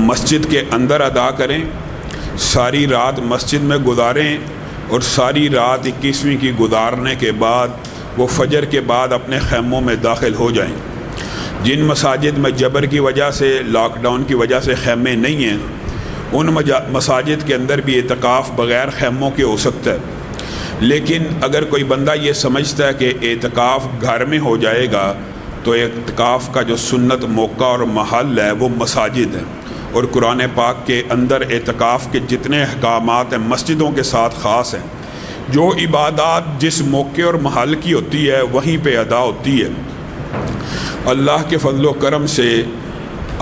مسجد کے اندر ادا کریں، ساری رات مسجد میں گزاریں، اور ساری رات 21ویں کی گزارنے کے بعد وہ فجر کے بعد اپنے خیموں میں داخل ہو جائیں۔ جن مساجد میں جبر کی وجہ سے، لاک ڈاؤن کی وجہ سے خیمے نہیں ہیں، ان مساجد کے اندر بھی اعتکاف بغیر خیموں کے ہو سکتا ہے۔ لیکن اگر کوئی بندہ یہ سمجھتا ہے کہ اعتکاف گھر میں ہو جائے گا، تو اعتکاف کا جو سنت موقع اور محل ہے وہ مساجد ہے، اور قرآن پاک کے اندر اعتکاف کے جتنے احکامات ہیں مسجدوں کے ساتھ خاص ہیں۔ جو عبادات جس موقع اور محل کی ہوتی ہے وہیں پہ ادا ہوتی ہے۔ اللہ کے فضل و کرم سے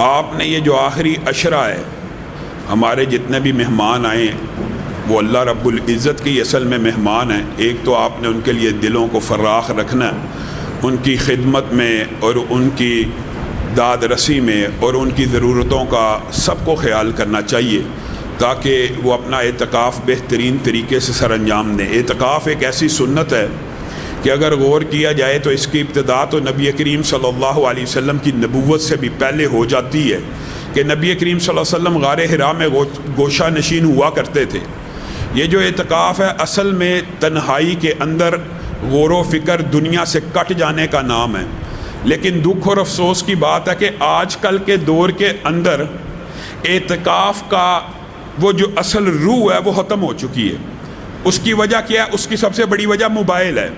آپ نے یہ جو آخری عشرہ ہے، ہمارے جتنے بھی مہمان آئے وہ اللہ رب العزت کی اصل میں مہمان ہیں۔ ایک تو آپ نے ان کے لیے دلوں کو فراخ رکھنا ہے، ان کی خدمت میں اور ان کی داد رسی میں اور ان کی ضرورتوں کا سب کو خیال کرنا چاہیے، تاکہ وہ اپنا اعتکاف بہترین طریقے سے سر انجام دیں۔ اعتکاف ایک ایسی سنت ہے کہ اگر غور کیا جائے تو اس کی ابتدا تو نبی کریم صلی اللہ علیہ وسلم کی نبوت سے بھی پہلے ہو جاتی ہے، کہ نبی کریم صلی اللہ علیہ وسلم غار حرا میں گوشہ نشین ہوا کرتے تھے۔ یہ جو اعتکاف ہے اصل میں تنہائی کے اندر غور و فکر دنیا سے کٹ جانے کا نام ہے، لیکن دکھ اور افسوس کی بات ہے کہ آج کل کے دور کے اندر اعتکاف کا وہ جو اصل روح ہے وہ ختم ہو چکی ہے۔ اس کی وجہ کیا ہے؟ اس کی سب سے بڑی وجہ موبائل ہے۔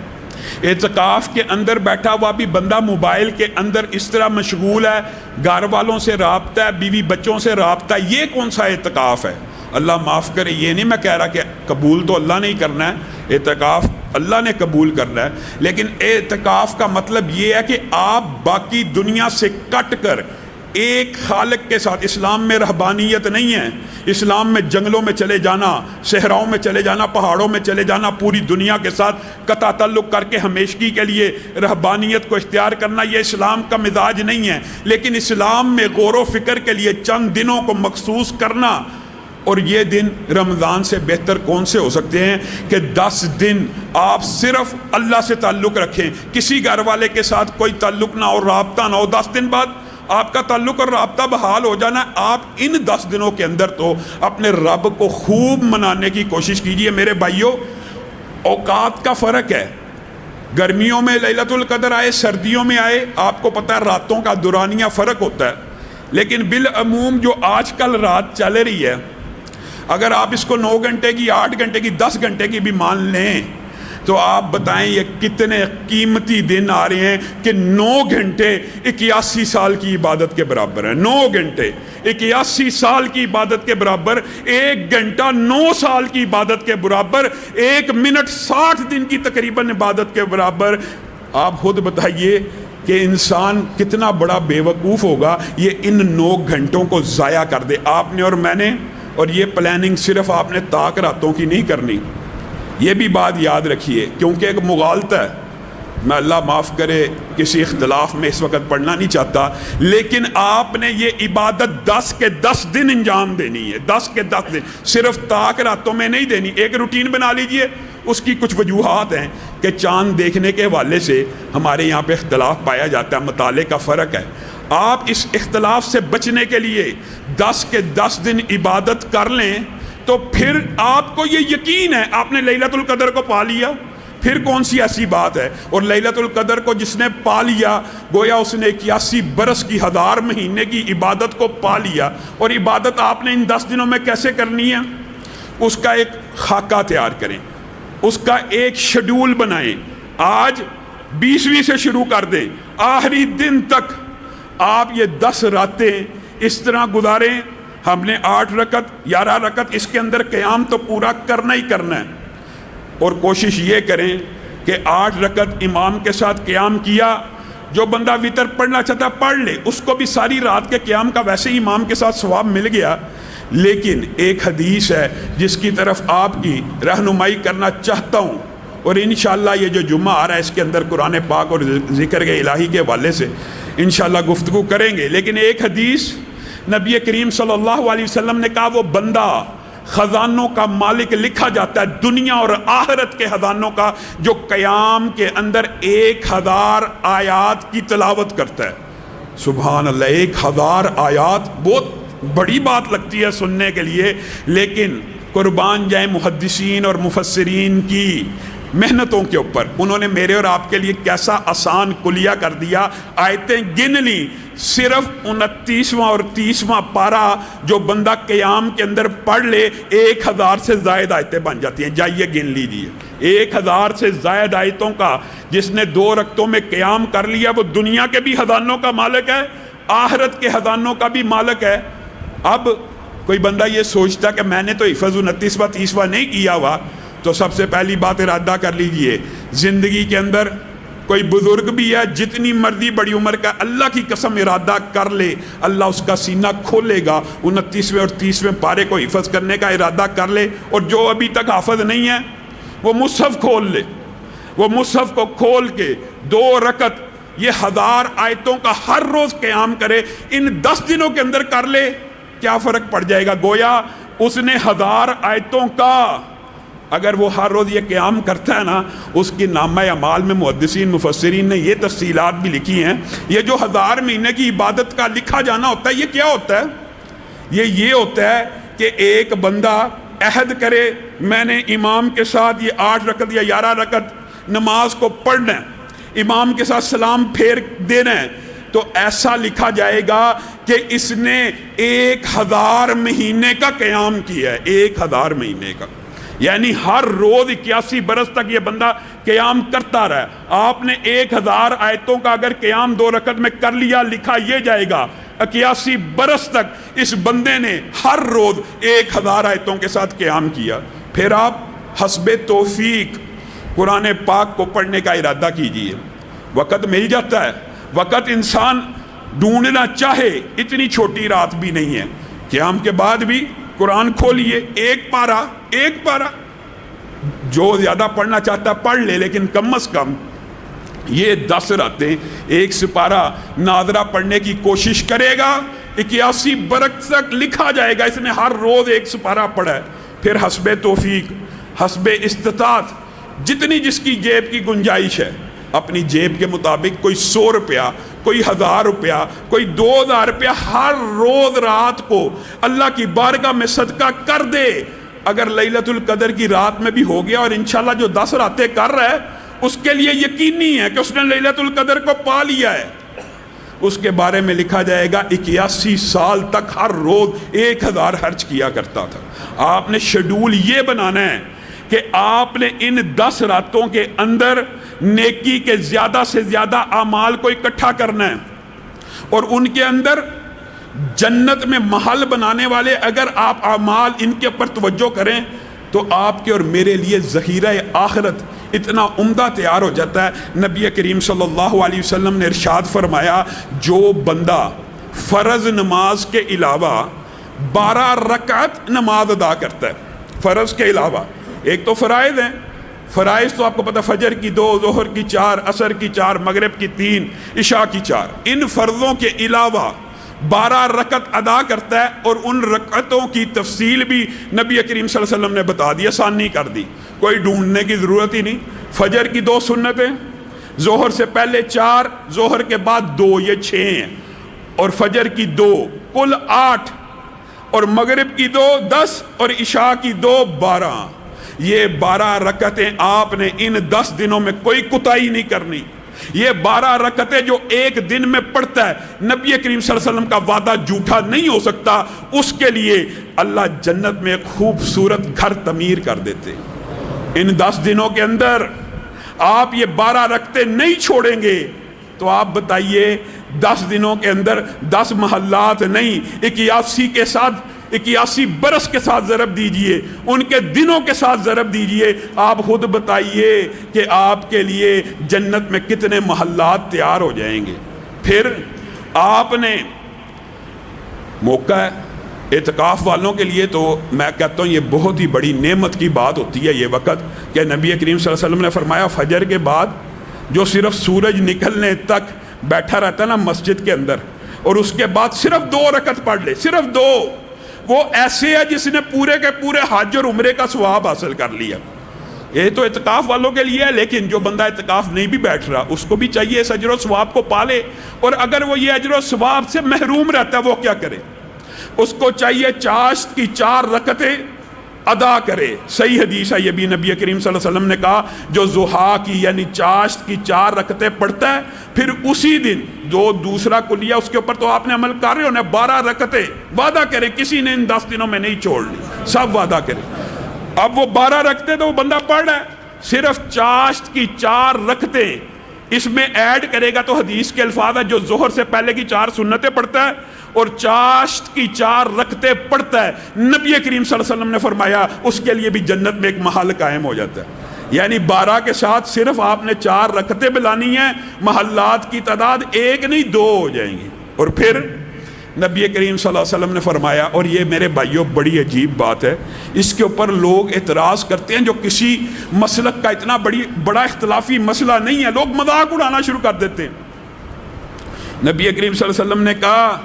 اعتکاف کے اندر بیٹھا ہوا بھی بندہ موبائل کے اندر اس طرح مشغول ہے، گھر والوں سے رابطہ ہے، بیوی بچوں سے رابطہ ہے۔ یہ کون سا اعتکاف ہے؟ اللہ معاف کرے، یہ نہیں میں کہہ رہا کہ قبول تو اللہ نے ہی کرنا ہے، اعتکاف اللہ نے قبول کرنا ہے، لیکن اعتکاف کا مطلب یہ ہے کہ آپ باقی دنیا سے کٹ کر ایک خالق کے ساتھ۔ اسلام میں رہبانیت نہیں ہے، اسلام میں جنگلوں میں چلے جانا، صحراؤں میں چلے جانا، پہاڑوں میں چلے جانا، پوری دنیا کے ساتھ قطع تعلق کر کے ہمیشگی کے لیے رہبانیت کو اختیار کرنا، یہ اسلام کا مزاج نہیں ہے۔ لیکن اسلام میں غور و فکر کے لیے چند دنوں کو مخصوص کرنا، اور یہ دن رمضان سے بہتر کون سے ہو سکتے ہیں کہ 10 دن آپ صرف اللہ سے تعلق رکھیں، کسی گھر والے کے ساتھ کوئی تعلق نہ ہو، رابطہ نہ ہو۔ 10 دن بعد آپ کا تعلق اور رابطہ بحال ہو جانا ہے۔ آپ ان 10 دنوں کے اندر تو اپنے رب کو خوب منانے کی کوشش کیجئے۔ میرے بھائیوں، اوقات کا فرق ہے، گرمیوں میں لیلۃ القدر آئے، سردیوں میں آئے، آپ کو پتہ ہے راتوں کا دورانیہ فرق ہوتا ہے، لیکن بالعموم جو آج کل رات چل رہی ہے، اگر آپ اس کو 9 گھنٹے کی، 8 گھنٹے کی، 10 گھنٹے کی بھی مان لیں تو آپ بتائیں یہ کتنے قیمتی دن آ رہے ہیں کہ 9 گھنٹے 81 سال کی عبادت کے برابر ہیں۔ 9 گھنٹے 81 سال کی عبادت کے برابر، 1 گھنٹہ 9 سال کی عبادت کے برابر، 1 منٹ 60 دن کی تقریباً عبادت کے برابر۔ آپ خود بتائیے کہ انسان کتنا بڑا بے وقوف ہوگا یہ ان 9 گھنٹوں کو ضائع کر دے۔ آپ نے اور میں نے، اور یہ پلاننگ صرف آپ نے طاق راتوں کی نہیں کرنی، یہ بھی بات یاد رکھیے، کیونکہ ایک مغالطہ ہے۔ میں اللہ معاف کرے کسی اختلاف میں اس وقت پڑھنا نہیں چاہتا، لیکن آپ نے یہ عبادت 10 کے 10 دن انجام دینی ہے، 10 کے 10 دن، صرف طاق راتوں میں نہیں دینی۔ ایک روٹین بنا لیجئے، اس کی کچھ وجوہات ہیں کہ چاند دیکھنے کے حوالے سے ہمارے یہاں پہ اختلاف پایا جاتا ہے، مطالعے کا فرق ہے۔ آپ اس اختلاف سے بچنے کے لیے 10 کے 10 دن عبادت کر لیں تو پھر آپ کو یہ یقین ہے آپ نے لیلۃ القدر کو پا لیا، پھر کون سی ایسی بات ہے؟ اور لیلۃ القدر کو جس نے پا لیا گویا اس نے 81 برس کی 1000 مہینے کی عبادت کو پا لیا۔ اور عبادت آپ نے ان 10 دنوں میں کیسے کرنی ہے؟ اس کا ایک خاکہ تیار کریں، اس کا ایک شیڈول بنائیں۔ آج 20ویں سے شروع کر دیں، آخری دن تک آپ یہ 10 راتیں اس طرح گزاریں۔ ہم نے 8 رکعت 11 رکعت اس کے اندر قیام تو پورا کرنا ہی کرنا ہے، اور کوشش یہ کریں کہ 8 رکعت امام کے ساتھ قیام کیا۔ جو بندہ وتر پڑھنا چاہتا ہے پڑھ لے، اس کو بھی ساری رات کے قیام کا ویسے ہی امام کے ساتھ ثواب مل گیا۔ لیکن ایک حدیث ہے جس کی طرف آپ کی رہنمائی کرنا چاہتا ہوں، اور انشاءاللہ یہ جو جمعہ آ رہا ہے اس کے اندر قرآن پاک اور ذکر کے الہی کے حوالے سے انشاءاللہ گفتگو کریں گے۔ لیکن ایک حدیث نبی کریم صلی اللہ علیہ وسلم نے کہا وہ بندہ خزانوں کا مالک لکھا جاتا ہے، دنیا اور آخرت کے خزانوں کا، جو قیام کے اندر 1000 آیات کی تلاوت کرتا ہے۔ سبحان اللہ، 1000 آیات بہت بڑی بات لگتی ہے سننے کے لیے، لیکن قربان جائیں محدثین اور مفسرین کی محنتوں کے اوپر، انہوں نے میرے اور آپ کے لیے کیسا آسان کلیہ کر دیا۔ آیتیں گن لی، صرف 29واں اور 30واں پارہ جو بندہ قیام کے اندر پڑھ لے 1000 سے زائد آیتیں بن جاتی ہیں۔ جائیے گن لیجیے، 1000 سے زائد آیتوں کا جس نے 2 رکعتوں میں قیام کر لیا، وہ دنیا کے بھی خزانوں کا مالک ہے، آخرت کے خزانوں کا بھی مالک ہے۔ اب کوئی بندہ یہ سوچتا کہ میں نے تو حفظ 29واں 30واں نہیں کیا ہوا، تو سب سے پہلی بات ارادہ کر لیجئے، زندگی کے اندر کوئی بزرگ بھی ہے جتنی مرضی بڑی عمر کا، اللہ کی قسم ارادہ کر لے، اللہ اس کا سینہ کھولے گا۔ 29ویں اور 30ویں پارے کو حفظ کرنے کا ارادہ کر لے، اور جو ابھی تک حافظ نہیں ہے وہ مصحف کھول لے، وہ مصحف کو کھول کے 2 رکعت یہ 1000 آیتوں کا ہر روز قیام کرے، ان 10 دنوں کے اندر کر لے، کیا فرق پڑ جائے گا؟ گویا اس نے 1000 آیتوں کا، اگر وہ ہر روز یہ قیام کرتا ہے نا، اس کی نامہ اعمال میں محدثین مفسرین نے یہ تفصیلات بھی لکھی ہیں۔ یہ جو 1000 مہینے کی عبادت کا لکھا جانا ہوتا ہے، یہ کیا ہوتا ہے؟ یہ ہوتا ہے کہ ایک بندہ عہد کرے، میں نے امام کے ساتھ یہ 8 رکعت یا 11 رکعت نماز کو پڑھنا ہے، امام کے ساتھ سلام پھیر دینا ہے، تو ایسا لکھا جائے گا کہ اس نے 1000 مہینے کا قیام کیا ہے، 1000 مہینے کا، یعنی ہر روز 81 برس تک یہ بندہ قیام کرتا رہا۔ آپ نے 1000 آیتوں کا اگر قیام 2 رکعت میں کر لیا، لکھا یہ جائے گا 81 برس تک اس بندے نے ہر روز 1000 آیتوں کے ساتھ قیام کیا۔ پھر آپ حسب توفیق قرآن پاک کو پڑھنے کا ارادہ کیجئے، وقت مل جاتا ہے، وقت انسان ڈھونڈنا چاہے اتنی چھوٹی رات بھی نہیں ہے۔ قیام کے بعد بھی قرآن کھولیے، ایک پارہ، جو زیادہ پڑھنا چاہتا پڑھ لے، لیکن کم از کم یہ 10 راتیں 1 سپارہ ناظرہ پڑھنے کی کوشش کرے گا، 81 برس تک لکھا جائے گا اس نے ہر روز 1 سپارہ پڑھا ہے۔ پھر حسب توفیق، حسب استطاعت، جتنی جس کی جیب کی گنجائش ہے، اپنی جیب کے مطابق، کوئی 100 روپیہ، کوئی 1000 روپیہ، کوئی 2000 روپیہ ہر روز رات کو اللہ کی بارگاہ میں صدقہ کر دے۔ اگر لیلۃ القدر کی رات میں بھی ہو گیا، اور انشاءاللہ جو 10 راتیں کر رہا ہے اس کے لیے یقینی ہے کہ اس نے لیلۃ القدر کو پا لیا ہے، اس کے بارے میں لکھا جائے گا 81 سال تک ہر روز 1000 خرچ کیا کرتا تھا۔ آپ نے شیڈول یہ بنانا ہے کہ آپ نے ان 10 راتوں کے اندر نیکی کے زیادہ سے زیادہ اعمال کو اکٹھا کرنا ہے، اور ان کے اندر جنت میں محل بنانے والے اگر آپ اعمال ان کے اوپر توجہ کریں تو آپ کے اور میرے لیے ذخیرہ آخرت اتنا عمدہ تیار ہو جاتا ہے۔ نبی کریم صلی اللہ علیہ وسلم نے ارشاد فرمایا، جو بندہ فرض نماز کے علاوہ 12 رکعت نماز ادا کرتا ہے، فرض کے علاوہ، ایک تو فرائض ہیں، فرائض تو آپ کو پتہ، فجر کی 2، ظہر کی 4، عصر کی 4، مغرب کی 3، عشاء کی 4، ان فرضوں کے علاوہ 12 رکعت ادا کرتا ہے، اور ان رکعتوں کی تفصیل بھی نبی کریم صلی اللہ علیہ وسلم نے بتا دی، آسانی کر دی، کوئی ڈھونڈنے کی ضرورت ہی نہیں۔ فجر کی 2 سنتیں، ظہر سے پہلے 4، ظہر کے بعد 2، یہ 6 ہیں، اور فجر کی 2، کل 8، اور مغرب کی 2، 10، اور عشاء کی 2، 12۔ یہ 12 رکعتیں آپ نے ان 10 دنوں میں کوئی کوتاہی نہیں کرنی۔ یہ 12 رکعتیں جو ایک دن میں پڑھتا ہے، نبی کریم صلی اللہ علیہ وسلم کا وعدہ جھوٹا نہیں ہو سکتا، اس کے لیے اللہ جنت میں ایک خوبصورت گھر تعمیر کر دیتے۔ ان 10 دنوں کے اندر آپ یہ 12 رکعتیں نہیں چھوڑیں گے تو آپ بتائیے 10 دنوں کے اندر 10 محلات نہیں، 81 کے ساتھ 81 برس کے ساتھ ضرب دیجئے، ان کے دنوں کے ساتھ ضرب دیجئے، آپ خود بتائیے کہ آپ کے لیے جنت میں کتنے محلات تیار ہو جائیں گے۔ پھر آپ نے موقع ہے اعتکاف والوں کے لیے، تو میں کہتا ہوں یہ بہت ہی بڑی نعمت کی بات ہوتی ہے یہ وقت، کہ نبی کریم صلی اللہ علیہ وسلم نے فرمایا فجر کے بعد جو صرف سورج نکلنے تک بیٹھا رہتا ہے نا مسجد کے اندر، اور اس کے بعد صرف 2 رکعت پڑھ لے، صرف 2، وہ ایسے ہے جس نے پورے کے پورے حج اور عمرے کا ثواب حاصل کر لیا۔ یہ تو اعتکاف والوں کے لیے ہے، لیکن جو بندہ اعتکاف نہیں بھی بیٹھ رہا اس کو بھی چاہیے اس اجر و ثواب کو پالے، اور اگر وہ یہ اجر و ثواب سے محروم رہتا ہے وہ کیا کرے؟ اس کو چاہیے چاشت کی 4 رکعتیں ادا کرے. صحیح حدیث ہے، یہ بھی نبی کریم صلی اللہ علیہ وسلم نے کہا جو ضحیٰ کی یعنی چاشت کی 4 رکعتیں پڑھتا ہے، پھر اسی دن جو دوسرا کلیہ اس کے اوپر تو آپ نے عمل کر رہے ہونا، 12 رکعتیں وعدہ کرے کسی نے ان 10 دنوں میں نہیں چھوڑنی، سب وعدہ کرے. اب وہ 12 رکعتیں تو وہ بندہ پڑھ رہا ہے، صرف چاشت کی 4 رکعتیں اس میں ایڈ کرے گا تو حدیث کے الفاظ ہے جو ظہر سے پہلے کی 4 سنتیں پڑھتا ہے اور چاشت کی 4 رکعتیں پڑھتا ہے، نبی کریم صلی اللہ علیہ وسلم نے فرمایا اس کے لیے بھی جنت میں ایک محل قائم ہو جاتا ہے. یعنی 12 کے ساتھ صرف آپ نے 4 رکعتیں بلانی ہیں، محلات کی تعداد 1 نہیں 2 ہو جائیں گی. اور پھر نبی کریم صلی اللہ علیہ وسلم نے فرمایا، اور یہ میرے بھائیوں بڑی عجیب بات ہے، اس کے اوپر لوگ اعتراض کرتے ہیں جو کسی مسلک کا اتنا بڑا اختلافی مسئلہ نہیں ہے، لوگ مذاق اڑانا شروع کر دیتے ہیں. نبی کریم صلی اللہ علیہ وسلم نے کہا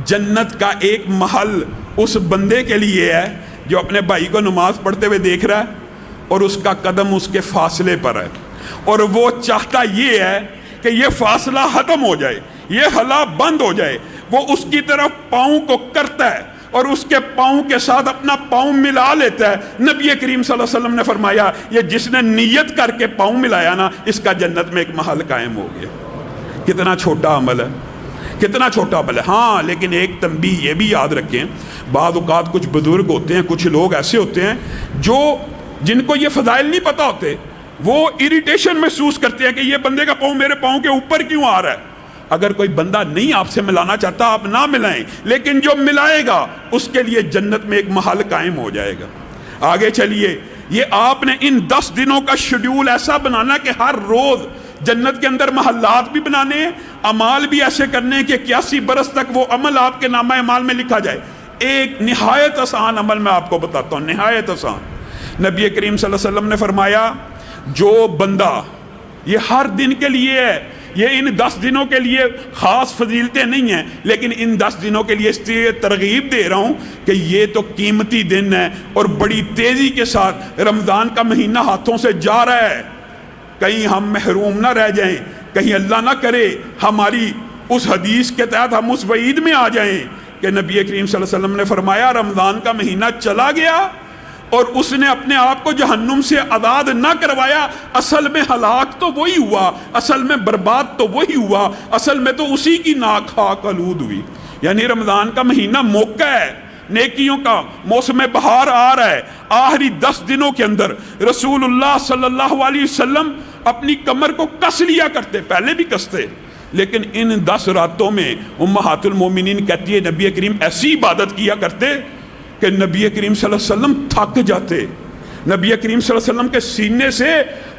جنت کا ایک محل اس بندے کے لیے ہے جو اپنے بھائی کو نماز پڑھتے ہوئے دیکھ رہا ہے اور اس کا قدم اس کے فاصلے پر ہے، اور وہ چاہتا یہ ہے کہ یہ فاصلہ ختم ہو جائے، یہ حلقہ بند ہو جائے. وہ اس کی طرف پاؤں کو کرتا ہے اور اس کے پاؤں کے ساتھ اپنا پاؤں ملا لیتا ہے. نبی کریم صلی اللہ علیہ وسلم نے فرمایا یہ جس نے نیت کر کے پاؤں ملایا نا، اس کا جنت میں ایک محل قائم ہو گیا. کتنا چھوٹا عمل ہے، کتنا چھوٹا عمل ہے. ہاں لیکن ایک تنبیہ یہ بھی یاد رکھیں، بعض اوقات کچھ بزرگ ہوتے ہیں، کچھ لوگ ایسے ہوتے ہیں جو جن کو یہ فضائل نہیں پتہ ہوتے، وہ اریٹیشن محسوس کرتے ہیں کہ یہ بندے کا پاؤں میرے پاؤں کے اوپر کیوں آ رہا ہے. اگر کوئی بندہ نہیں آپ سے ملانا چاہتا آپ نہ ملائیں، لیکن جو ملائے گا اس کے لیے جنت میں ایک محل قائم ہو جائے گا. آگے چلیے، یہ آپ نے ان 10 دنوں کا شیڈیول ایسا بنانا کہ ہر روز جنت کے اندر محلات بھی بنانے ہیں، اعمال بھی ایسے کرنے ہیں کہ 81 برس تک وہ عمل آپ کے نامہ اعمال میں لکھا جائے. ایک نہایت آسان عمل میں آپ کو بتاتا ہوں، نہایت آسان. نبی کریم صلی اللہ علیہ وسلم نے فرمایا جو بندہ، یہ ہر دن کے لیے ہے، یہ ان 10 دنوں کے لیے خاص فضیلتیں نہیں ہیں، لیکن ان 10 دنوں کے لیے اس لیے ترغیب دے رہا ہوں کہ یہ تو قیمتی دن ہے اور بڑی تیزی کے ساتھ رمضان کا مہینہ ہاتھوں سے جا رہا ہے. کہیں ہم محروم نہ رہ جائیں، کہیں اللہ نہ کرے ہماری اس حدیث کے تحت ہم اس وعید میں آ جائیں کہ نبی کریم صلی اللہ علیہ وسلم نے فرمایا رمضان کا مہینہ چلا گیا اور اس نے اپنے آپ کو جہنم سے آزاد نہ کروایا، اصل میں ہلاک تو وہی ہوا، اصل میں برباد تو وہی ہوا، اصل میں تو اسی کی ناک خاک آلود ہوئی. یعنی رمضان کا مہینہ موقع ہے، نیکیوں کا موسم بہار آ رہا ہے. آخری 10 دنوں کے اندر رسول اللہ صلی اللہ علیہ وسلم اپنی کمر کو کس لیا کرتے، پہلے بھی کستے، لیکن ان 10 راتوں میں امہات المومنین کہتی ہے نبی کریم ایسی عبادت کیا کرتے کہ نبی کریم صلی اللہ علیہ وسلم تھک جاتے. نبی کریم صلی اللہ علیہ وسلم کے سینے سے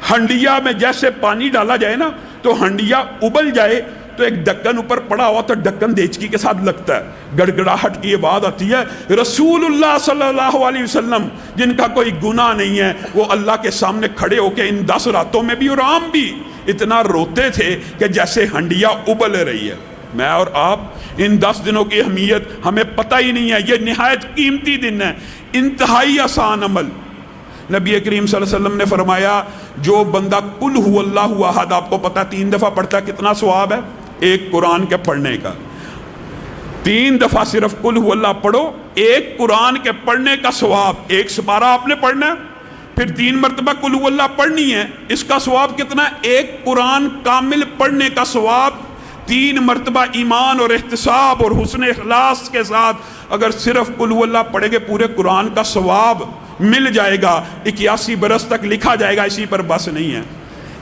ہنڈیا میں جیسے پانی ڈالا جائے نا تو ہنڈیا ابل جائے تو ایک ڈھکن اوپر پڑا ہوا تو ڈھکن دیچکی کے ساتھ لگتا ہے، گڑگڑاہٹ کی آواز آتی ہے. رسول اللہ صلی اللہ علیہ وسلم جن کا کوئی گناہ نہیں ہے وہ اللہ کے سامنے کھڑے ہو کے ان 10 راتوں میں بھی اور عام بھی اتنا روتے تھے کہ جیسے ہنڈیا ابل رہی ہے. میں اور آپ ان 10 دنوں کی اہمیت ہمیں پتہ ہی نہیں ہے. یہ نہایت قیمتی دن ہے، انتہائی آسان عمل. نبی کریم صلی اللہ علیہ وسلم نے فرمایا جو بندہ قل هو اللہ احد، آپ کو پتہ 3 دفعہ پڑھتا ہے کتنا ثواب ہے؟ ایک قرآن کے پڑھنے کا. 3 دفعہ صرف قل هو اللہ پڑھو، ایک قرآن کے پڑھنے کا ثواب. ایک سپارہ آپ نے پڑھنا ہے، پھر 3 مرتبہ قل هو اللہ پڑھنی ہے، اس کا ثواب کتنا ہے؟ ایک قرآن کامل پڑھنے کا ثواب. 3 مرتبہ ایمان اور احتساب اور حسن اخلاص کے ساتھ اگر صرف قل هو اللہ پڑھے گے پورے قرآن کا ثواب مل جائے گا، 81 برس تک لکھا جائے گا. اسی پر بس نہیں ہے،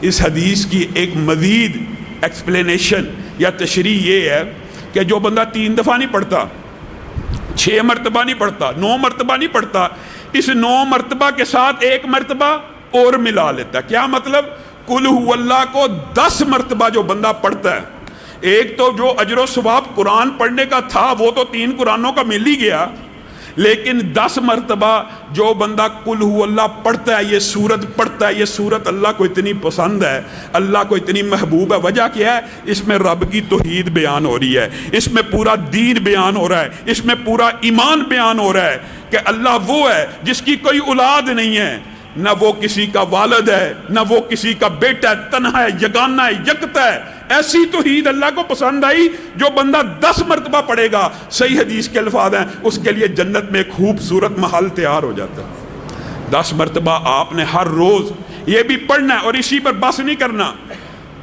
اس حدیث کی ایک مزید ایکسپلینیشن یا تشریح یہ ہے کہ جو بندہ 3 دفعہ نہیں پڑھتا، 6 مرتبہ نہیں پڑھتا، 9 مرتبہ نہیں پڑھتا، اس 9 مرتبہ کے ساتھ 1 مرتبہ اور ملا لیتا ہے. کیا مطلب؟ قل هو اللہ کو 10 مرتبہ جو بندہ پڑھتا ہے، ایک تو جو اجر و ثواب قرآن پڑھنے کا تھا وہ تو 3 قرآنوں کا مل ہی گیا، لیکن 10 مرتبہ جو بندہ قل هو اللہ پڑھتا ہے، یہ سورت پڑھتا ہے، یہ سورت اللہ کو اتنی پسند ہے، اللہ کو اتنی محبوب ہے. وجہ کیا ہے؟ اس میں رب کی توحید بیان ہو رہی ہے، اس میں پورا دین بیان ہو رہا ہے، اس میں پورا ایمان بیان ہو رہا ہے کہ اللہ وہ ہے جس کی کوئی اولاد نہیں ہے، نہ وہ کسی کا والد ہے نہ وہ کسی کا بیٹا ہے، تنہا ہے، یگانہ ہے، یکتا ہے۔ ایسی توحید اللہ کو پسند آئی جو بندہ 10 مرتبہ پڑھے گا، صحیح حدیث کے الفاظ ہیں، اس کے لیے جنت میں ایک خوبصورت محل تیار ہو جاتا ہے۔ 10 مرتبہ آپ نے ہر روز یہ بھی پڑھنا ہے، اور اسی پر بس نہیں کرنا،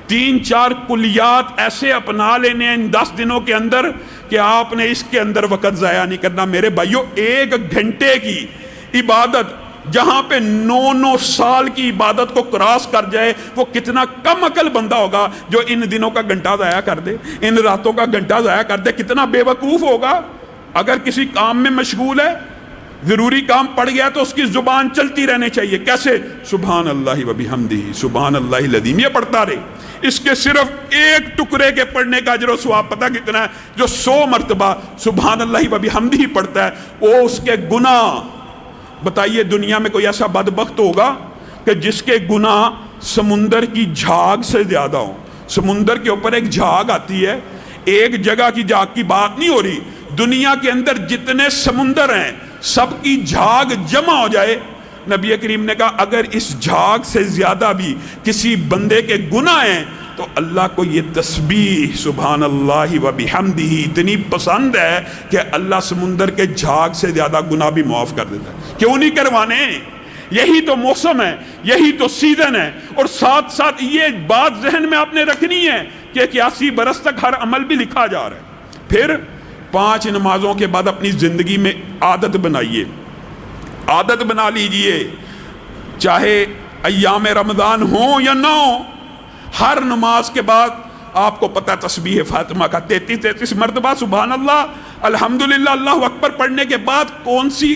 3-4 کلیات ایسے اپنا لینے ہیں ان 10 دنوں کے اندر کہ آپ نے اس کے اندر وقت ضائع نہیں کرنا۔ میرے بھائیو، 1 گھنٹے کی عبادت جہاں پہ 9 سال کی عبادت کو کراس کر جائے، وہ کتنا کم عقل بندہ ہوگا جو ان دنوں کا گھنٹہ ضائع کر دے، ان راتوں کا گھنٹہ ضائع کر دے، کتنا بے وقوف ہوگا۔ اگر کسی کام میں مشغول ہے، ضروری کام پڑ گیا تو اس کی زبان چلتی رہنی چاہیے۔ کیسے؟ سبحان اللہ و بحمدہ، سبحان اللہ العظیم، یہ پڑھتا رہے۔ اس کے صرف ایک ٹکڑے کے پڑھنے کا اجر و ثواب پتہ کتنا ہے؟ جو 100 مرتبہ سبحان اللہ و بحمدہ پڑھتا ہے، وہ اس کے گناہ، بتائیے دنیا میں کوئی ایسا بدبخت ہوگا کہ جس کے گناہ سمندر کی جھاگ سے زیادہ ہوں؟ سمندر کے اوپر ایک جھاگ آتی ہے، ایک جگہ کی جھاگ کی بات نہیں ہو رہی، دنیا کے اندر جتنے سمندر ہیں سب کی جھاگ جمع ہو جائے، نبی کریم نے کہا اگر اس جھاگ سے زیادہ بھی کسی بندے کے گناہ ہیں تو اللہ کو یہ تسبیح سبحان اللہ و بحمدہ اتنی پسند ہے کہ اللہ سمندر کے جھاگ سے زیادہ گناہ بھی معاف کر دیتا ہے۔ کیوں نہیں کروانے؟ یہی تو موسم ہے، یہی تو سیزن ہے۔ اور ساتھ ساتھ یہ بات ذہن میں آپ نے رکھنی ہے کہ 81 برس تک ہر عمل بھی لکھا جا رہا ہے۔ پھر 5 نمازوں کے بعد اپنی زندگی میں عادت بنائیے، عادت بنا لیجئے، چاہے ایام رمضان ہوں یا نہ ہوں، ہر نماز کے بعد آپ کو پتہ تسبیح فاطمہ کا 33 مرتبہ سبحان اللہ الحمدللہ اللہ اکبر پڑھنے کے بعد کون سی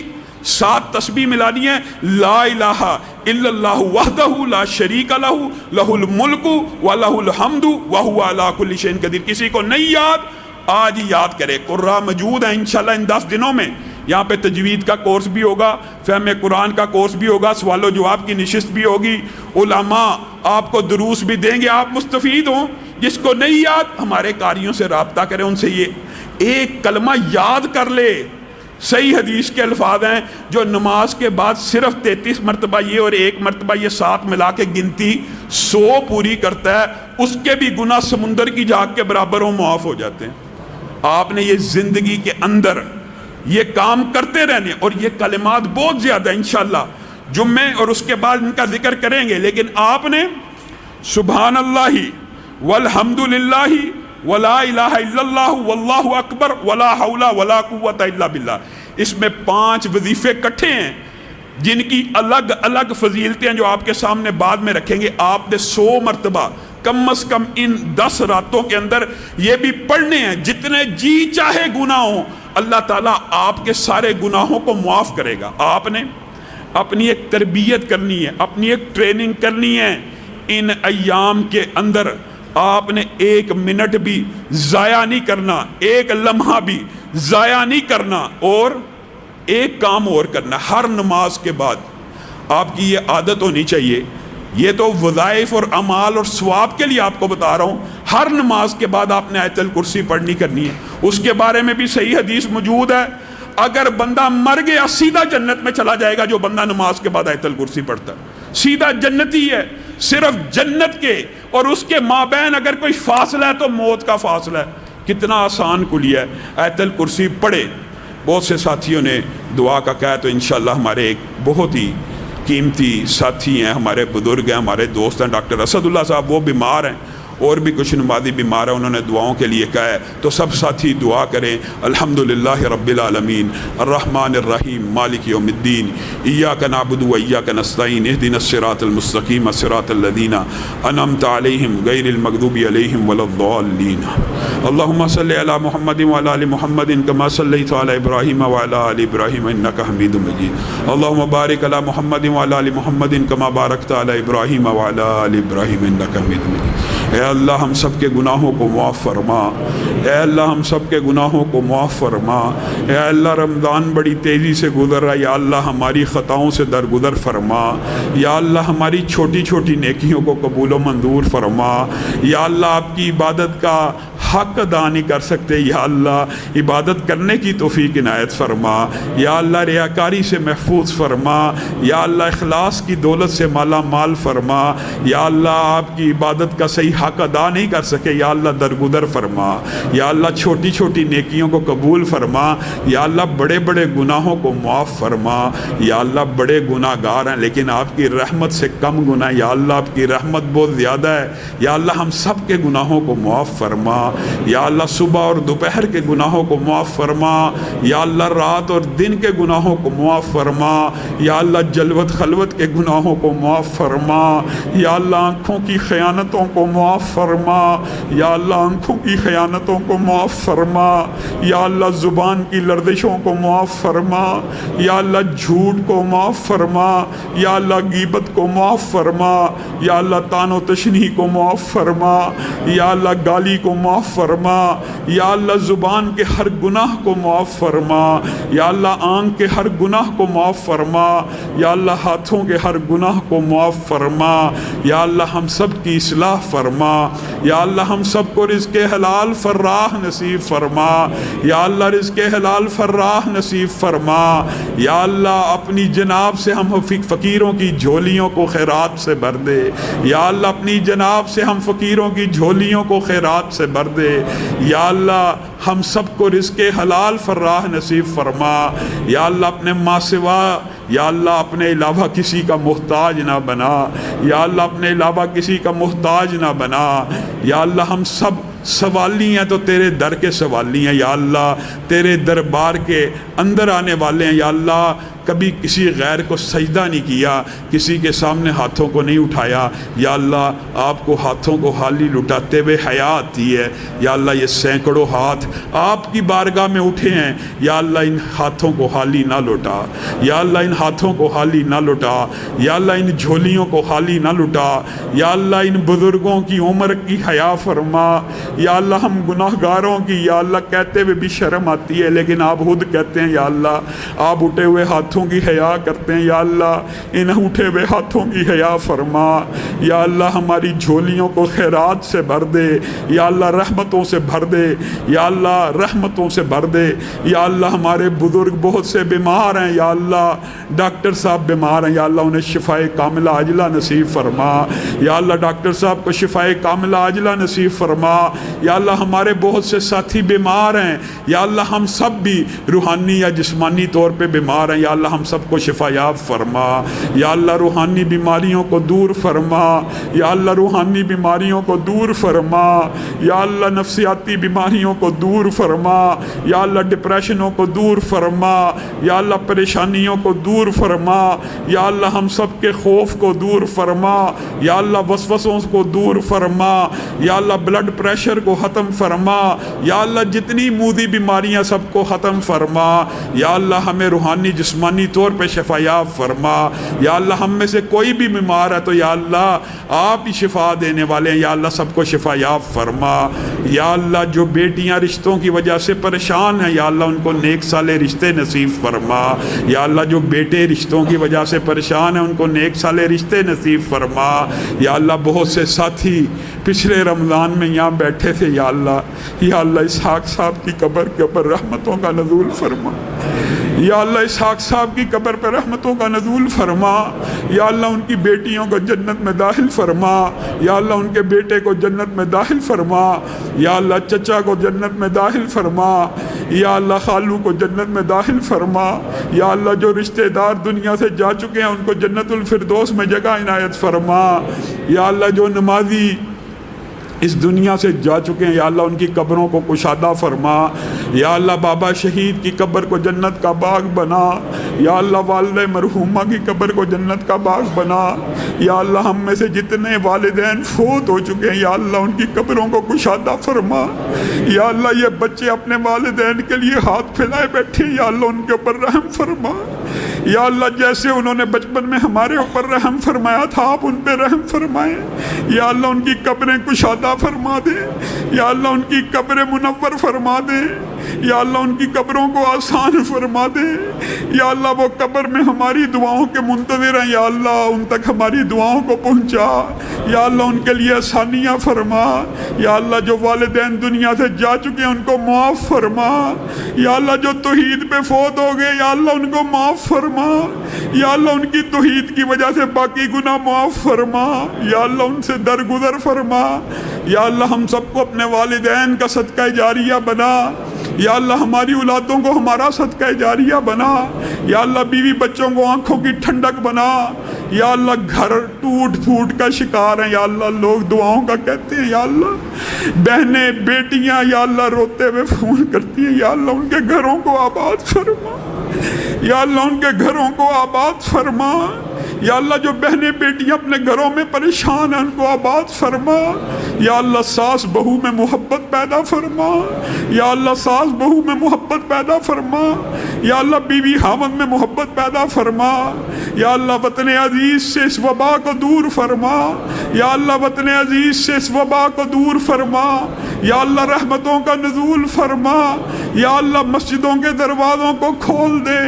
7 تسبیح ملانی ہے؟ لا الہ الا اللہ وحدہ لا شریک لہ لہ الملک ولہ الحمد وہو علی کل شیء قدیر۔ کسی کو نہیں یاد، آج ہی یاد کرے۔ قرآن موجود ہیں انشاءاللہ ان 10 دنوں میں، یہاں پہ تجوید کا کورس بھی ہوگا، فہم قرآن کا کورس بھی ہوگا، سوال و جواب کی نشست بھی ہوگی، علماء آپ کو دروس بھی دیں گے، آپ مستفید ہوں۔ جس کو نہیں یاد ہمارے قاریوں سے رابطہ کریں، ان سے یہ ایک کلمہ یاد کر لے۔ صحیح حدیث کے الفاظ ہیں جو نماز کے بعد صرف 33 مرتبہ یہ اور 1 مرتبہ یہ 7 ملا کے گنتی 100 پوری کرتا ہے، اس کے بھی گناہ سمندر کی جھاگ کے برابر ہوں، معاف ہو جاتے ہیں۔ آپ نے یہ زندگی کے اندر یہ کام کرتے رہنے، اور یہ کلمات بہت زیادہ انشاءاللہ جمعے اور اس کے بعد ان کا ذکر کریں گے، لیکن آپ نے سبحان اللہ والحمدللہ ولا الہ الا اللہ واللہ اکبر ولا حول ولا قوت الا باللہ، اس میں 5 وظیفے کٹھے ہیں جن کی الگ الگ فضیلتیں جو آپ کے سامنے بعد میں رکھیں گے۔ آپ نے 100 مرتبہ کم از کم ان 10 راتوں کے اندر یہ بھی پڑھنے ہیں، جتنے جی چاہے گناہ ہوں اللہ تعالیٰ آپ کے سارے گناہوں کو معاف کرے گا۔ آپ نے اپنی ایک تربیت کرنی ہے، اپنی ایک ٹریننگ کرنی ہے۔ ان ایام کے اندر آپ نے 1 منٹ بھی ضائع نہیں کرنا، 1 لمحہ بھی ضائع نہیں کرنا، اور ایک کام اور کرنا، ہر نماز کے بعد آپ کی یہ عادت ہونی چاہیے۔ یہ تو وظائف اور اعمال اور ثواب کے لیے آپ کو بتا رہا ہوں، ہر نماز کے بعد آپ نے آیت الکرسی پڑھنی کرنی ہے۔ اس کے بارے میں بھی صحیح حدیث موجود ہے، اگر بندہ مر گیا سیدھا جنت میں چلا جائے گا جو بندہ نماز کے بعد آیت الکرسی پڑھتا ہے، سیدھا جنتی ہے۔ صرف جنت کے اور اس کے مابین اگر کوئی فاصلہ ہے تو موت کا فاصلہ ہے۔ کتنا آسان کلیہ ہے، آیت الکرسی پڑھے۔ بہت سے ساتھیوں نے دعا کا کہا، تو انشاءاللہ ہمارے ایک بہت ہی قیمتی ساتھی ہیں، ہمارے بزرگ ہیں، ہمارے دوست ہیں، ڈاکٹر اسد اللہ صاحب، وہ بیمار ہیں، اور بھی کچھ نمازی بیمار ہیں، انہوں نے دعاؤں کے لیے کہا ہے، تو سب ساتھی دعا کریں۔ الحمدللہ رب العالمین الرحمن الرحیم مالک یوم الدین ایاک نعبد و ایاک نستعین اہدنا الصراط المستقیم صراط الذین انعمت علیہم غیر المغضوب علیہم ولا الضالین۔ اللہم صلی علی محمد وعلی آل محمد کما صلیت علی ابراہیم وعلی آل ابراہیم انک حمید مجید۔ اللہم بارک علی محمد وعلی آل محمد کما بارکت علی ابراہیم وعلی آل ابراہیم انک حمید مجید۔ اے اللہ ہم سب کے گناہوں کو معاف فرما، اے اللہ ہم سب کے گناہوں کو معاف فرما۔ اے اللہ رمضان بڑی تیزی سے گزر رہا ہے، یا اللہ ہماری خطاؤں سے درگزر فرما، یا اللہ ہماری چھوٹی چھوٹی نیکیوں کو قبول و منظور فرما، یا اللہ آپ کی عبادت کا حق ادا نہیں کر سکتے، یا اللہ عبادت کرنے کی توفیق عنایت فرما، یا اللہ ریاکاری سے محفوظ فرما، یا اللہ اخلاص کی دولت سے مالا مال فرما، یا اللہ آپ کی عبادت کا صحیح حق ادا نہیں کر سکے، یا اللہ درگزر فرما، یا اللہ چھوٹی چھوٹی نیکیوں کو قبول فرما، یا اللہ بڑے بڑے گناہوں کو معاف فرما، یا اللہ بڑے گناہ گار ہیں لیکن آپ کی رحمت سے کم گناہ، یا اللہ آپ کی رحمت بہت زیادہ ہے، یا اللہ ہم سب کے گناہوں کو معاف فرما، یا اللہ صبح اور دوپہر کے گناہوں کو معاف فرما، یا اللہ رات اور دن کے گناہوں کو معاف فرما، یا اللہ جلوت خلوت کے گناہوں کو معاف فرما، یا اللہ آنکھوں کی خیانتوں کو معاف فرما، یا اللہ آنکھوں کی خیانتوں کو معاف فرما، یا اللہ زبان کی لرزشوں کو معاف فرما، یا اللہ جھوٹ کو معاف فرما، یا اللہ غیبت کو معاف فرما، یا اللہ طعن و تشنیع کو معاف فرما، یا اللہ گالی کو معاف فرما، یا اللہ زبان کے ہر گناہ کو معاف فرما، یا اللہ آنکھ کے ہر گناہ کو معاف فرما، یا اللہ ہاتھوں کے ہر گناہ کو معاف فرما، یا اللہ ہم سب کی اصلاح فرما، یا اللہ ہم سب کو رزق حلال فراہ نصیب فرما، یا اللہ رزق حلال فراہ نصیب فرما، یا اللہ اپنی جناب سے ہم فقیروں کی جھولیوں کو خیرات سے بھر دے، یا اللہ اپنی جناب سے ہم فقیروں کی جھولیوں کو خیرات سے بھر دے، یا اللہ ہم سب کو رزق حلال فراہ نصیب فرما، یا اللہ اپنے ماں سوا یا اللہ اپنے علاوہ کسی کا محتاج نہ بنا، یا اللہ اپنے علاوہ کسی کا محتاج نہ بنا، یا اللہ ہم سب سوالی ہیں تو تیرے در کے سوالی ہیں، یا اللہ تیرے دربار کے اندر آنے والے ہیں، یا اللہ کبھی کسی غیر کو سجدہ نہیں کیا، کسی کے سامنے ہاتھوں کو نہیں اٹھایا، یا اللہ آپ کو ہاتھوں کو خالی لٹاتے ہوئے حیا آتی ہے، یا اللہ یہ سینکڑوں ہاتھ آپ کی بارگاہ میں اٹھے ہیں، یا اللہ ان ہاتھوں کو خالی نہ لٹا، یا اللہ ان ہاتھوں کو خالی نہ لٹا، یا اللہ ان جھولیوں کو خالی نہ لٹا، یا اللہ ان بزرگوں کی عمر کی حیا فرما، یا اللہ ہم گناہ گاروں کی یا اللہ کہتے ہوئے بھی شرم آتی ہے لیکن آپ خود کہتے ہیں، یا اللہ آپ اٹھے ہوئے ہاتھوں کی حیا کرتے ہیں، یا اللہ ان اٹھے ہوئے ہاتھوں کی حیا فرما، یا اللہ ہماری جھولیوں کو خیرات سے بھر دے، یا اللہ رحمتوں سے بھر دے، یا اللہ رحمتوں سے بھر دے، یا اللہ ہمارے بزرگ بہت سے بیمار ہیں، یا اللہ ڈاکٹر صاحب بیمار ہیں، یا اللہ انہیں شفائے کاملہ عاجلہ نصیب فرما، یا اللہ ڈاکٹر صاحب کو شفائے کاملہ عاجلہ نصیب فرما، یا اللہ ہمارے بہت سے ساتھی بیمار ہیں، یا اللہ ہم سب بھی روحانی یا جسمانی طور پہ بیمار ہیں، یا اللہ ہم سب کو شفا یاب فرما، یا اللہ روحانی بیماریوں کو دور فرما، یا اللہ روحانی بیماریوں کو دور فرما، یا اللہ نفسیاتی بیماریوں کو دور فرما، یا اللہ ڈپریشنوں کو دور فرما، یا اللہ پریشانیوں کو دور فرما، یا اللہ ہم سب کے خوف کو دور فرما، یا اللہ وسوسوں کو دور فرما، یا اللہ بلڈ پریشر کو ختم فرما، یا اللہ جتنی مودی بیماریاں سب کو ختم فرما، یا اللہ ہمیں روحانی جسمانی طور پہ شفا یاب فرما، یا اللہ ہم میں سے کوئی بھی بیمار ہے تو یا اللہ آپ ہی شفا دینے والے ہیں، یا اللہ سب کو شفا یاب فرما، یا اللہ جو بیٹیاں رشتوں کی وجہ سے پریشان ہیں یا اللہ ان کو نیک صالح رشتے نصیب فرما، یا اللہ جو بیٹے رشتوں کی وجہ سے پریشان ہیں ان کو نیک صالح رشتے نصیب فرما، یا اللہ بہت سے ساتھی پچھلے رمضان میں یہاں بیٹھے تھے، یا اللہ اسحاق صاحب کی قبر کے اوپر رحمتوں کا نزول فرما، یا اللہ اسحاق صاحب کی قبر پر رحمتوں کا نزول فرما، یا اللہ ان کی بیٹیوں کو جنت میں داخل فرما، یا اللہ ان کے بیٹے کو جنت میں داخل فرما، یا اللہ چچا کو جنت میں داخل فرما، یا اللہ خالو کو جنت میں داخل فرما، یا اللہ جو رشتہ دار دنیا سے جا چکے ہیں ان کو جنت الفردوس میں جگہ عنایت فرما، یا اللہ جو نمازی اس دنیا سے جا چکے ہیں یا اللہ ان کی قبروں کو کشادہ فرما، یا اللہ بابا شہید کی قبر کو جنت کا باغ بنا، یا اللہ والدہ مرحومہ کی قبر کو جنت کا باغ بنا، یا اللہ ہم میں سے جتنے والدین فوت ہو چکے ہیں یا اللہ ان کی قبروں کو کشادہ فرما، یا اللہ یہ بچے اپنے والدین کے لیے ہاتھ پھیلائے بیٹھے یا اللہ ان کے اوپر رحم فرما، یا اللہ جیسے انہوں نے بچپن میں ہمارے اوپر رحم فرمایا تھا آپ ان پہ رحم فرمائیں، یا اللہ ان کی قبریں کشادہ فرما دے، یا اللہ ان کی قبریں منور فرما دے، یا اللہ ان کی قبروں کو آسان فرما دے، یا اللہ وہ قبر میں ہماری دعاؤں کے منتظر ہیں، یا اللہ ان تک ہماری دعاؤں کو پہنچا، یا اللہ ان کے لیے آسانیاں فرما، یا اللہ جو والدین دنیا سے جا چکے ہیں ان کو معاف فرما، یا اللہ جو توحید پہ فوت ہو گئے یا اللہ ان کو معاف فرما، یا اللہ ان کی توحید کی وجہ سے باقی گناہ معاف فرما، یا اللہ ان سے درگزر فرما، یا اللہ ہم سب کو اپنے والدین کا صدقہ جاریہ بنا، یا اللہ ہماری اولادوں کو ہمارا صدقہ جاریہ بنا، یا اللہ بیوی بچوں کو آنکھوں کی ٹھنڈک بنا، یا اللہ گھر ٹوٹ پھوٹ کا شکار ہیں، یا اللہ لوگ دعاؤں کا کہتے ہیں، یا اللہ بہنیں بیٹیاں یا اللہ روتے ہوئے فون کرتی ہیں، یا اللہ ان کے گھروں کو آباد فرما، یا اللہ ان کے گھروں کو آباد فرما، یا اللہ جو بہنیں بیٹیاں اپنے گھروں میں پریشان ہیں ان کو آباد فرما، یا اللہ ساس بہو میں محبت پیدا فرما، یا اللہ ساس بہو میں محبت پیدا فرما، یا اللہ بیوی خاوند میں محبت پیدا فرما، یا اللہ وطن عزیز سے اس وبا کو دور فرما، یا اللہ وطن عزیز سے اس وبا کو دور فرما، یا اللہ رحمتوں کا نزول فرما، یا اللہ مسجدوں کے دروازوں کو کھول دے،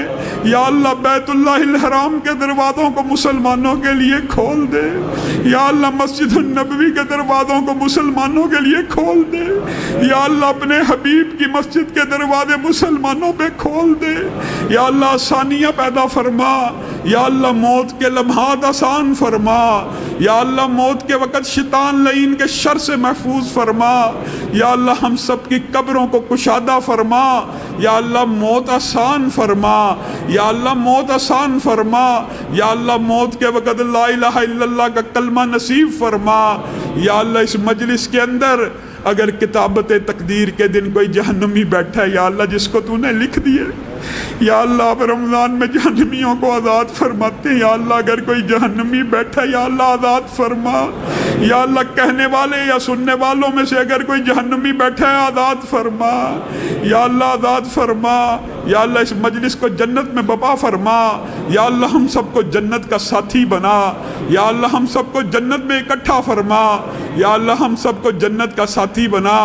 یا اللہ بیت اللہ الحرام کے دروازوں کو مسلمانوں کے لیے کھول دے، یا اللہ مسجد النبوی کے دروازوں کو مسلمانوں کے لیے کھول دے، یا اللہ اپنے حبیب کی مسجد کے دروازے مسلمانوں پہ کھول دے، یا اللہ آسانیاں پیدا فرما، یا اللہ موت کے لمحات آسان فرما، یا اللہ موت کے وقت شیطان لعین کے شر سے محفوظ فرما، یا اللہ ہم سب کی قبروں کو کشادہ فرما، یا اللہ موت آسان فرما، یا اللہ موت آسان فرما، یا اللہ موت کے وقت لا الہ الا اللہ کا کلمہ نصیب فرما، یا اللہ اس مجلس کے اندر اگر کتابت تقدیر کے دن کوئی جہنمی بیٹھا ہے یا اللہ جس کو تو نے لکھ دیے، یا اللہ آپ رمضان میں جہنمیوں کو آزاد فرماتے ہیں، یا اللہ اگر کوئی جہنمی بیٹھا ہے یا اللہ آزاد فرما، یا اللہ کہنے والے یا سننے والوں میں سے اگر کوئی جہنمی بیٹھا ہے آزاد فرما، یا اللہ آزاد فرما، یا اللہ اس مجلس کو جنت میں بپا فرما، یا اللہ ہم سب کو جنت کا ساتھی بنا، یا اللہ ہم سب کو جنت میں اکٹھا فرما، یا اللہ ہم سب کو جنت کا ساتھی بنا،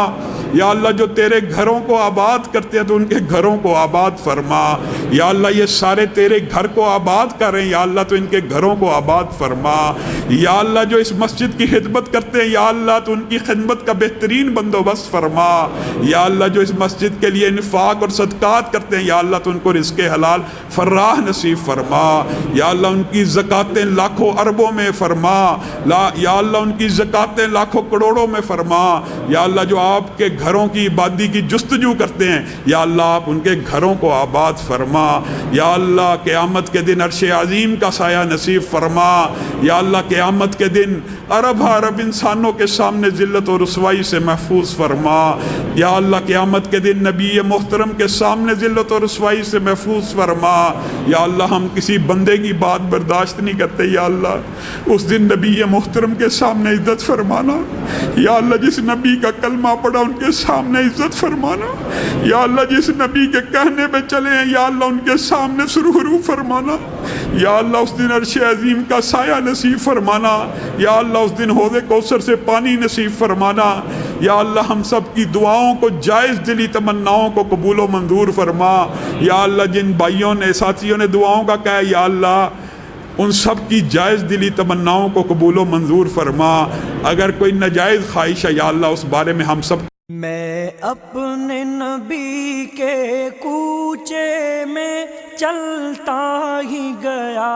یا اللہ جو تیرے گھروں کو آباد کرتے ہیں تو ان کے گھروں کو آباد فرما، یا اللہ یہ سارے تیرے گھر کو آباد کر رہے ہیں، یا اللہ تو ان کے گھروں کو آباد فرما، یا اللہ جو اس مسجد کی خدمت کرتے ہیں یا اللہ تو ان کی خدمت کا بہترین بندوبست فرما، یا اللہ جو اس مسجد کے لیے انفاق اور صدقات کرتے ہیں یا اللہ تو ان کو رزق حلال فراہ نصیب فرما، یا اللہ ان کی زکاتیں لاکھوں اربوں میں فرما، یا اللہ ان کی زکاتیں لاکھوں کروڑوں میں فرما، یا اللہ جو آپ کے گھروں کی آبادی کی جستجو کرتے ہیں یا اللہ آپ ان کے گھروں کو آباد فرما، یا اللہ قیامت کے دن عرش عظیم کا سایہ نصیب فرما، یا اللہ قیامت کے دن ارب ارب انسانوں کے سامنے ذلت و رسوائی سے محفوظ فرما، یا اللہ قیامت کے دن نبی محترم کے سامنے ذلت و رسوائی سے محفوظ فرما، یا اللہ ہم کسی بندے کی بات برداشت نہیں کرتے، یا اللہ اس دن نبی محترم کے سامنے عزت فرمانا، یا اللہ جس نبی کا کلمہ پڑھا ان کے سامنے عزت فرمانا، یا اللہ جس نبی کے کہنے پہ چلے ہیں یا اللہ ان کے سامنے سرخرو فرمانا، یا اللہ اس دن عرش عظیم کا سایہ نصیب فرمانا، یا اللہ اس دن حوض کوثر سے پانی نصیب فرمانا، یا اللہ ہم سب کی دعاؤں کو جائز دلی تمناؤں کو قبول و منظور فرما، یا اللہ جن بھائیوں نے ساتھیوں نے دعاؤں کا کہا یا اللہ ان سب کی جائز دلی تمناؤں کو قبول و منظور فرما، اگر کوئی ناجائز خواہش ہے یا اللہ اس بارے میں ہم سب میں اپنے نبی کے کوچے میں چلتا ہی گیا